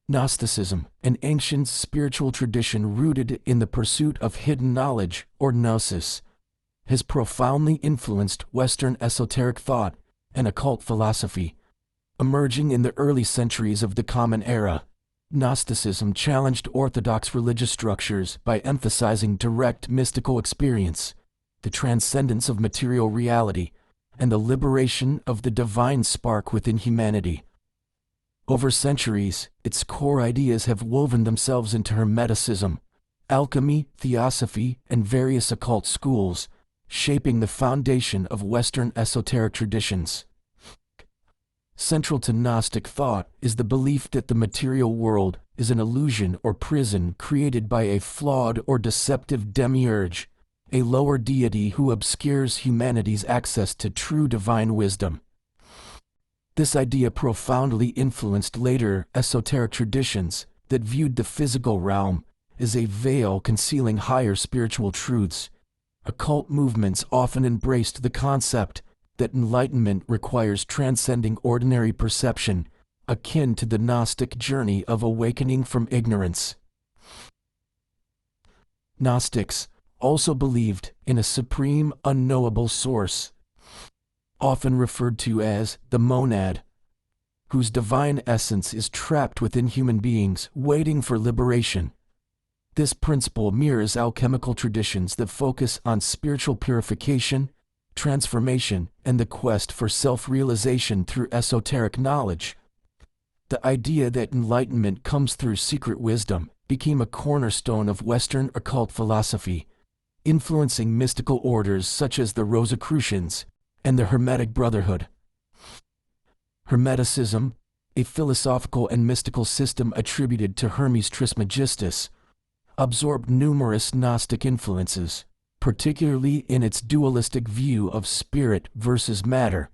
Gnosticism, an ancient spiritual tradition rooted in the pursuit of hidden knowledge, or gnosis, has profoundly influenced Western esoteric thought and occult philosophy. Emerging in the early centuries of the Common Era, Gnosticism challenged orthodox religious structures by emphasizing direct mystical experience, the transcendence of material reality, and the liberation of the divine spark within humanity. Over centuries, its core ideas have woven themselves into Hermeticism, alchemy, theosophy, and various occult schools, shaping the foundation of Western esoteric traditions. Central to Gnostic thought is the belief that the material world is an illusion or prison created by a flawed or deceptive demiurge, a lower deity who obscures humanity's access to true divine wisdom. This idea profoundly influenced later esoteric traditions that viewed the physical realm as a veil concealing higher spiritual truths. Occult movements often embraced the concept that enlightenment requires transcending ordinary perception, akin to the Gnostic journey of awakening from ignorance. Gnostics also believed in a supreme, unknowable source, often referred to as the monad, whose divine essence is trapped within human beings, waiting for liberation. This principle mirrors alchemical traditions that focus on spiritual purification, transformation, and the quest for self-realization through esoteric knowledge. The idea that enlightenment comes through secret wisdom became a cornerstone of Western occult philosophy, influencing mystical orders such as the Rosicrucians and the Hermetic Brotherhood. Hermeticism, a philosophical and mystical system attributed to Hermes Trismegistus, absorbed numerous Gnostic influences, particularly in its dualistic view of spirit versus matter.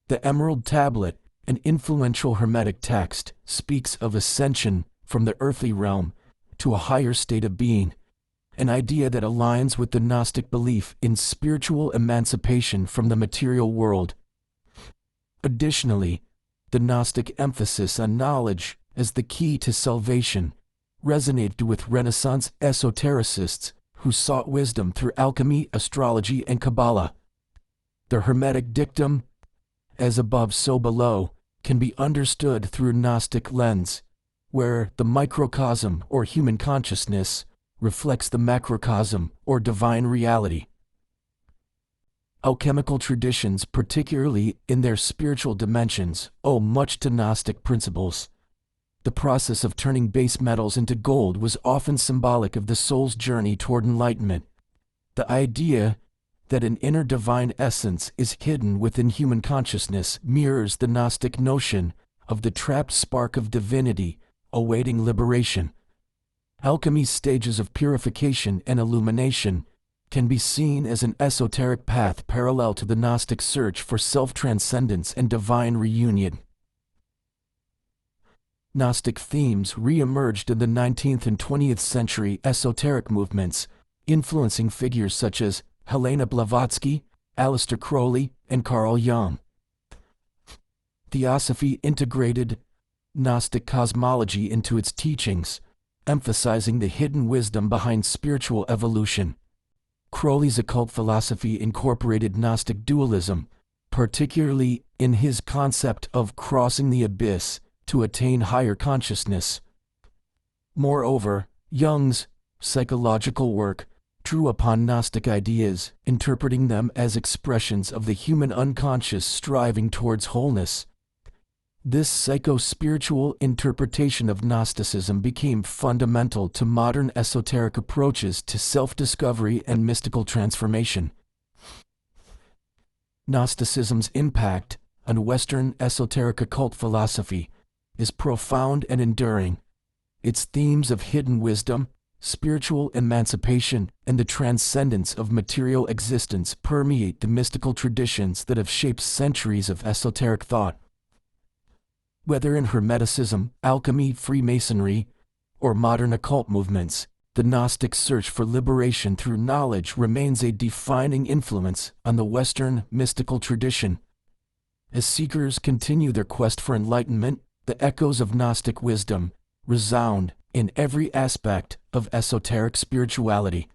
The Emerald Tablet, an influential Hermetic text, speaks of ascension from the earthly realm to a higher state of being, an idea that aligns with the Gnostic belief in spiritual emancipation from the material world. Additionally, the Gnostic emphasis on knowledge as the key to salvation resonated with Renaissance esotericists who sought wisdom through alchemy, astrology, and Kabbalah. The Hermetic dictum, "as above so below," can be understood through a Gnostic lens, where the microcosm or human consciousness reflects the macrocosm or divine reality. Alchemical traditions, particularly in their spiritual dimensions, owe much to Gnostic principles. The process of turning base metals into gold was often symbolic of the soul's journey toward enlightenment. The idea that an inner divine essence is hidden within human consciousness mirrors the Gnostic notion of the trapped spark of divinity awaiting liberation. Alchemy's stages of purification and illumination can be seen as an esoteric path parallel to the Gnostic search for self-transcendence and divine reunion. Gnostic themes re-emerged in the 19th and 20th century esoteric movements, influencing figures such as Helena Blavatsky, Aleister Crowley, and Carl Jung. Theosophy integrated Gnostic cosmology into its teachings, emphasizing the hidden wisdom behind spiritual evolution. Crowley's occult philosophy incorporated Gnostic dualism, particularly in his concept of crossing the abyss to attain higher consciousness. Moreover, Jung's psychological work drew upon Gnostic ideas, interpreting them as expressions of the human unconscious striving towards wholeness. This psycho-spiritual interpretation of Gnosticism became fundamental to modern esoteric approaches to self-discovery and mystical transformation. Gnosticism's impact on Western esoteric occult philosophy is profound and enduring. Its themes of hidden wisdom, spiritual emancipation, and the transcendence of material existence permeate the mystical traditions that have shaped centuries of esoteric thought. Whether in Hermeticism, alchemy, Freemasonry, or modern occult movements, the Gnostic search for liberation through knowledge remains a defining influence on the Western mystical tradition. As seekers continue their quest for enlightenment, the echoes of Gnostic wisdom resound in every aspect of esoteric spirituality.